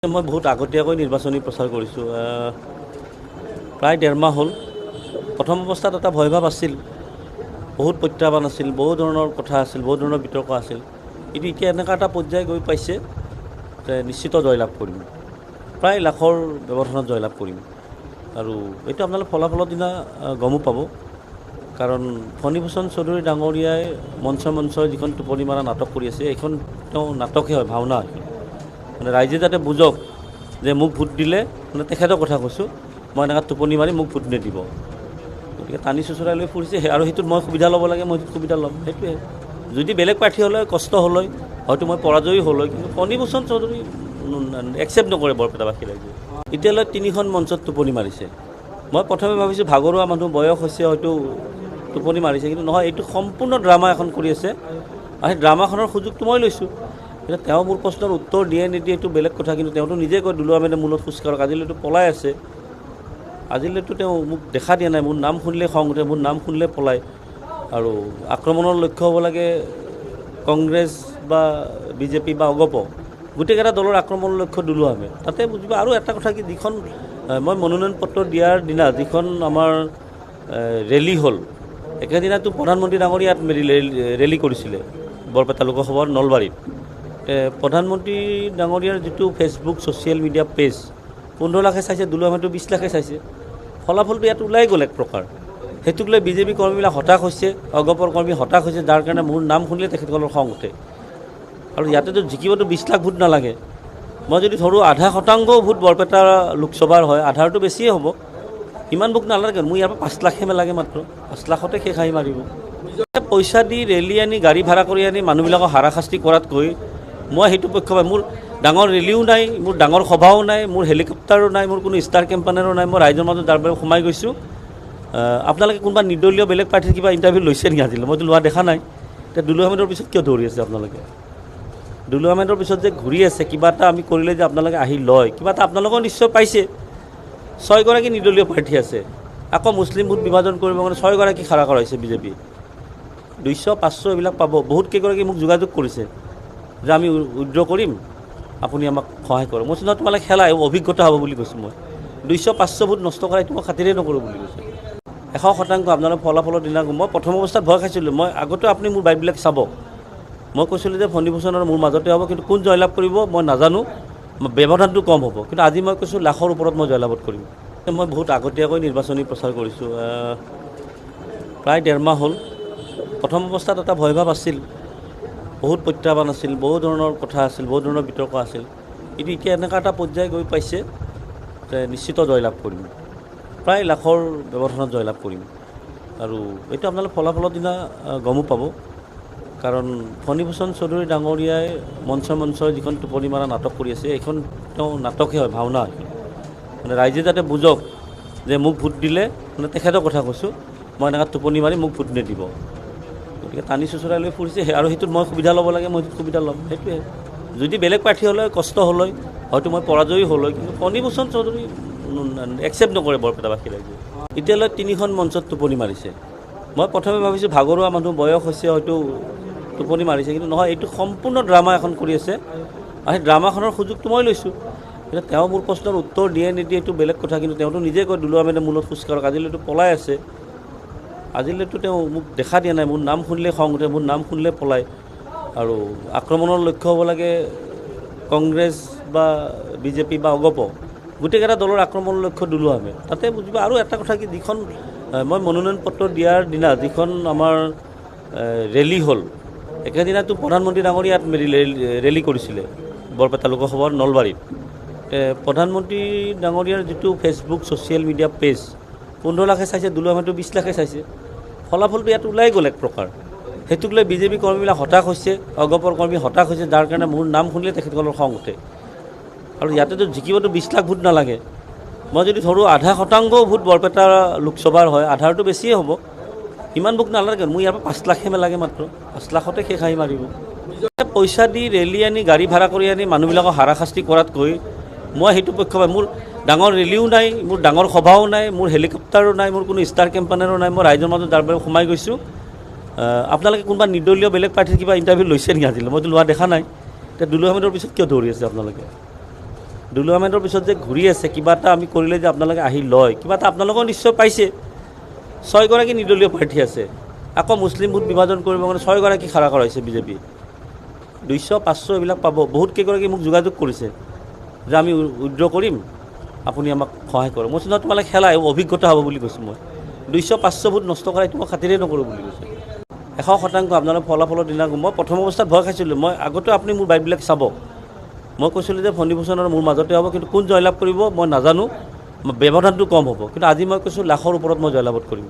মই বহুত আগতীয়াকৈ নিৰ্বাচনী প্ৰচাৰ কৰিছোঁ। প্ৰায় 1.5 মাহ হ'ল। প্ৰথম অৱস্থাত এটা ভয়ভাৱ আছিল, বহুত প্ৰত্যাহ্বান আছিল, বহু ধৰণৰ কথা আছিল, বহু ধৰণৰ বিতৰ্ক আছিল। কিন্তু এতিয়া এনেকুৱা এটা পৰ্যায় গৈ পাইছে যে নিশ্চিত জয়লাভ কৰিম, প্ৰায় লাখৰ ব্যৱধানত জয়লাভ কৰিম। আৰু এইটো আপোনালোকে ফলাফলৰ দিনা গমো পাব। কাৰণ ফণীভূষণ চৌধুৰী ডাঙৰীয়াই মঞ্চই যিখন টোপনি মাৰা নাটক কৰি আছে, এইখন তেওঁ নাটকহে হয়, ভাওনা হয়। মানে ৰাইজে যাতে বুজক যে মোক ভোট দিলে, মানে তেখেতৰ কথা কৈছোঁ, মই এনেকৈ টোপনি মাৰি মোক ভোট নিদিব। গতিকে টানি চোচৰাই লৈ ফুৰিছে, আৰু সেইটোত মই সুবিধা ল'ব লাগে, মই সেইটোত সুবিধা ল'ম, সেইটোৱে। যদি বেলেগ প্ৰাৰ্থী হ'লে কষ্ট হ'ল হয়, হয়তো মই পৰাজয়ী হ'ল হয়, কিন্তু ফণীভূষণ চৌধুৰী একচেপ্ট নকৰে বৰপেটাবাসী ৰাইজে। এতিয়ালৈ 3খন মঞ্চত টোপনি মাৰিছে। মই প্ৰথমে ভাবিছোঁ ভাগৰুৱা মানুহ, বয়স হৈছে, হয়তো টোপনি মাৰিছে, কিন্তু নহয়, এইটো সম্পূৰ্ণ ড্ৰামা এখন কৰি আছে, আৰু সেই ড্ৰামাখনৰ সুযোগটো মই লৈছোঁ। কিন্তু তেওঁ মোৰ প্ৰশ্নৰ উত্তৰ দিয়ে নিদিয়ে এইটো বেলেগ কথা, কিন্তু তেওঁতো নিজে কয় দুলুৱা মেনে মূলত খোজ কাঢ়ক। আজিলৈতো পলাই আছে, আজিলৈতো তেওঁ মোক দেখা দিয়া নাই। মোৰ নাম শুনিলে খং উঠে, মোৰ নাম শুনিলে পলায়। আৰু আক্ৰমণৰ লক্ষ্য হ'ব লাগে কংগ্ৰেছ বা বিজেপি বা অগপ, গোটেইকেইটা দলৰ আক্ৰমণৰ লক্ষ্য দুলুৱা মেন। তাতে বুজিব। আৰু এটা কথা কি, যিখন মই মনোনয়ন পত্ৰ দিয়াৰ দিনা যিখন আমাৰ ৰেলী হ'ল, একেদিনাতো প্ৰধানমন্ত্ৰী ডাঙৰীয়া ইয়াত ৰেলী কৰিছিলে বৰপেটা লোকসভাৰ নলবাৰীত। প্ৰধানমন্ত্ৰী ডাঙৰীয়াৰ যিটো ফেচবুক ছ'চিয়েল মিডিয়া পেজ, 15 লাখে চাইছে, দুলুৱা মেনটো 20 লাখে চাইছে। ফলাফলটো ইয়াত ওলাই গ'ল এক প্ৰকাৰ। সেইটোক লৈ বিজেপি কৰ্মীবিলাক হতাশ হৈছে, অগপৰ কৰ্মী হতাশ হৈছে, যাৰ কাৰণে মোৰ নাম শুনিলে তেখেতসকলৰ খং উঠে। আৰু ইয়াতেতো জিকিবতো 20 লাখ ভোট নালাগে। মই যদি ধৰোঁ 0.5% ভোট বৰপেটা লোকসভাৰ হয়, আধাৰটো বেছিয়ে হ'ব, ইমান ভোট নালাগে। মোৰ ইয়াৰ পৰা 5 লাখহে লাগে মাত্ৰ, 5 লাখতে শেষ আহি মাৰিব। পইচা দি ৰেলী আনি, গাড়ী ভাড়া কৰি আনি মানুহবিলাকক হাৰাশাস্তি কৰাতকৈ মই সেইটো পক্ষ পাই। মোৰ ডাঙৰ ৰেলীও নাই, মোৰ ডাঙৰ সভাও নাই, মোৰ হেলিকপ্টাৰো নাই, মোৰ কোনো ষ্টাৰ কেম্পানেৰো নাই। মই ৰাইজৰ মাজত যাৰ বাবে সোমাই গৈছোঁ। আপোনালোকে কোনোবা নিৰ্দলীয় বেলেগ পাৰ্টীৰ কিবা ইণ্টাৰভিউ লৈছে নেকি আজিলৈ? মইতো লোৱা দেখা নাই। এতিয়া দুলুৱা মেনৰ পিছত কিয় দৌৰি আছে আপোনালোকে? দুলুৱা মেনৰ পিছত যে ঘূৰি আছে, কিবা এটা আমি কৰিলে যে আপোনালোকে আহি লয়, কিবা এটা আপোনালোকেও নিশ্চয় পাইছে। 6গৰাকী নিৰ্দলীয় প্ৰাৰ্থী আছে, আকৌ মুছলিম ভোট বিভাজন কৰিব কাৰণে 6গৰাকী খাৰা কৰাইছে বিজেপিয়ে। 200, 500 এইবিলাক পাব। বহুত কেইগৰাকী মোক যোগাযোগ কৰিছে যে আমি উইড্ৰ কৰিম, আপুনি আমাক সহায় কৰক। মই নহয়, তোমালোকে খেলা, অভিজ্ঞতা হ'ব বুলি কৈছোঁ। মই 200, 500 ভোট নষ্ট কৰা এইটো মই খাতিৰেই নকৰোঁ বুলি কৈছোঁ। 100% আপোনালোক ফলাফলৰ দিনা। মই প্ৰথম অৱস্থাত ভয় খাইছিলোঁ। মই আগতে আপুনি মোৰ বাইটবিলাক চাব, মই কৈছিলোঁ যে ফণীভূষণ আৰু মোৰ মাজতে হ'ব, কিন্তু কোন জয়লাভ কৰিব মই নাজানো, ব্যৱধানটো কম হ'ব। কিন্তু আজি মই কৈছোঁ লাখৰ ওপৰত মই জয়লাভত কৰিম। মই বহুত আগতীয়াকৈ নিৰ্বাচনী প্ৰচাৰ কৰিছোঁ। প্ৰায় 1.5 মাহ হ'ল। প্ৰথম অৱস্থাত এটা ভয়ভাৱ আছিল, বহুত প্ৰত্যাহ্বান আছিল, বহু ধৰণৰ কথা আছিল, বহু ধৰণৰ বিতৰ্ক আছিল। কিন্তু এতিয়া এনেকুৱা এটা পৰ্যায় গৈ পাইছে যে নিশ্চিত জয়লাভ কৰিম, প্ৰায় লাখৰ ব্যৱধানত জয়লাভ কৰিম। আৰু এইটো আপোনালোকে ফলাফলৰ দিনা গমো পাব। কাৰণ ফণীভূষণ চৌধুৰী ডাঙৰীয়াই মঞ্চই যিখন টোপনি মাৰা নাটক কৰি আছে, এইখন তেওঁ নাটকহে হয়, ভাওনা হয়। মানে ৰাইজে যাতে বুজক যে মোক ভোট দিলে, মানে তেখেতৰ কথা কৈছোঁ, মই এনেকৈ টোপনি মাৰি মোক ভোট নিদিব। গতিকে টানি চোচৰাই লৈ ফুৰিছে, আৰু সেইটোত মই সুবিধা ল'ব লাগে, মই সেইটোত সুবিধা ল'ম, সেইটোৱে। যদি বেলেগ প্ৰাৰ্থী হ'লে কষ্ট হ'ল হয়, হয়তো মই পৰাজয়ী হ'ল হয়, কিন্তু ফণীভূষণ চৌধুৰী একচেপ্ট নকৰে বৰপেটাবাসী ৰাইজে। এতিয়ালৈ 3খন মঞ্চত টোপনি মাৰিছে। মই প্ৰথমে ভাবিছোঁ ভাগৰুৱা মানুহ, বয়স হৈছে, হয়তো টোপনি মাৰিছে, কিন্তু নহয়, এইটো সম্পূৰ্ণ ড্ৰামা এখন কৰি আছে, আৰু সেই ড্ৰামাখনৰ সুযোগটো মই লৈছোঁ। কিন্তু তেওঁ মোৰ প্ৰশ্নৰ উত্তৰ দিয়ে নিদিয়ে এইটো বেলেগ কথা, কিন্তু তেওঁতো নিজে কয় দুলুৱা মেনে মূলত খোজ কাঢ়ক। আজিলৈতো পলাই আছে, আজিলৈতো তেওঁ মোক দেখা দিয়া নাই। মোৰ নাম শুনিলে খং উঠে, মোৰ নাম শুনিলে পলায়। আৰু আক্ৰমণৰ লক্ষ্য হ'ব লাগে কংগ্ৰেছ বা বিজেপি বা অগপ, গোটেইকেইটা দলৰ আক্ৰমণৰ লক্ষ্য দুলুৱা মেন। তাতে বুজিব। আৰু এটা কথা কি, যিখন মই মনোনয়ন পত্ৰ দিয়াৰ দিনা যিখন আমাৰ ৰেলী হ'ল, একেদিনাতো প্ৰধানমন্ত্ৰী ডাঙৰীয়া ইয়াত ৰেলী কৰিছিলে বৰপেটা লোকসভাৰ নলবাৰীত। প্ৰধানমন্ত্ৰী ডাঙৰীয়াৰ যিটো ফেচবুক ছ'চিয়েল মিডিয়া পেজ, 15 লাখে চাইছে, দুলুৱা মেনটো 20 লাখে চাইছে। ফলাফলটো ইয়াত ওলাই গ'ল এক প্ৰকাৰ। সেইটোক লৈ বিজেপি কৰ্মীবিলাক হতাশ হৈছে, অগপৰ কৰ্মী হতাশ হৈছে, যাৰ কাৰণে মোৰ নাম শুনিলে তেখেতসকলৰ খং উঠে। আৰু ইয়াতেতো জিকিবতো 20 লাখ ভোট নালাগে। মই যদি ধৰোঁ 0.5% ভোট বৰপেটা লোকসভাৰ হয়, আধাৰটো বেছিয়ে হ'ব, ইমান ভোট নালাগে। মোৰ ইয়াৰ পৰা 5 লাখহে লাগে মাত্ৰ, 5 লাখতে শেষ আহি মাৰিব। পইচা দি ৰেলী আনি, গাড়ী ভাড়া কৰি আনি মানুহবিলাকক হাৰাশাস্তি কৰাতকৈ মই সেইটো পক্ষ পাই। মোৰ ডাঙৰ ৰেলীও নাই, মোৰ ডাঙৰ সভাও নাই, মোৰ হেলিকপ্টাৰো নাই, মোৰ কোনো ষ্টাৰ কেম্পানেৰো নাই। মই ৰাইজৰ মাজত যাৰ বাবে সোমাই গৈছোঁ। আপোনালোকে কোনোবা নিৰ্দলীয় বেলেগ পাৰ্টীৰ কিবা ইণ্টাৰভিউ লৈছে নেকি আজিলৈ? মইতো লোৱা দেখা নাই। এতিয়া দুলুৱা মেনৰ পিছত কিয় দৌৰি আছে আপোনালোকে? ডেভেলপমেণ্টৰ পিছত যে ঘূৰি আছে কিবা এটা আমি কৰিলে যে আপোনালোকে আহি লয় কিবা এটা আপোনালোকেও নিশ্চয় পাইছে 6গৰাকী নিৰ্দলীয় প্ৰাৰ্থী আছে আকৌ মুছলিম ভোট বিভাজন কৰিব কাৰণে 6গৰাকী খাৰা কৰাইছে বিজেপি 200-500 এইবিলাক পাব বহুত কেইগৰাকী মোক যোগাযোগ কৰিছে যে আমি উইড্ৰ কৰিম আপুনি আমাক সহায় কৰক মই কৈছোঁ তোমালোকে খেলা অভিজ্ঞতা হ'ব বুলি কৈছোঁ মই 200-500 ভোট নষ্ট কৰাই তোমাক খাতিৰে নকৰোঁ বুলি কৈছোঁ 100% আপোনালোক ফলাফলৰ দিনা মই প্ৰথম অৱস্থাত ভয় খাইছিলোঁ মই আগতে আপুনি মোৰ বাইকবিলাক চাব মই কৈছিলোঁ যে ফণীভূষণ আৰু মোৰ মাজতে হ'ব কিন্তু কোন জয়লাভ কৰিব মই নাজানো ব্যৱধানটো কম হ'ব কিন্তু আজি মই কৈছোঁ লাখৰ ওপৰত মই জয়লাভত কৰিম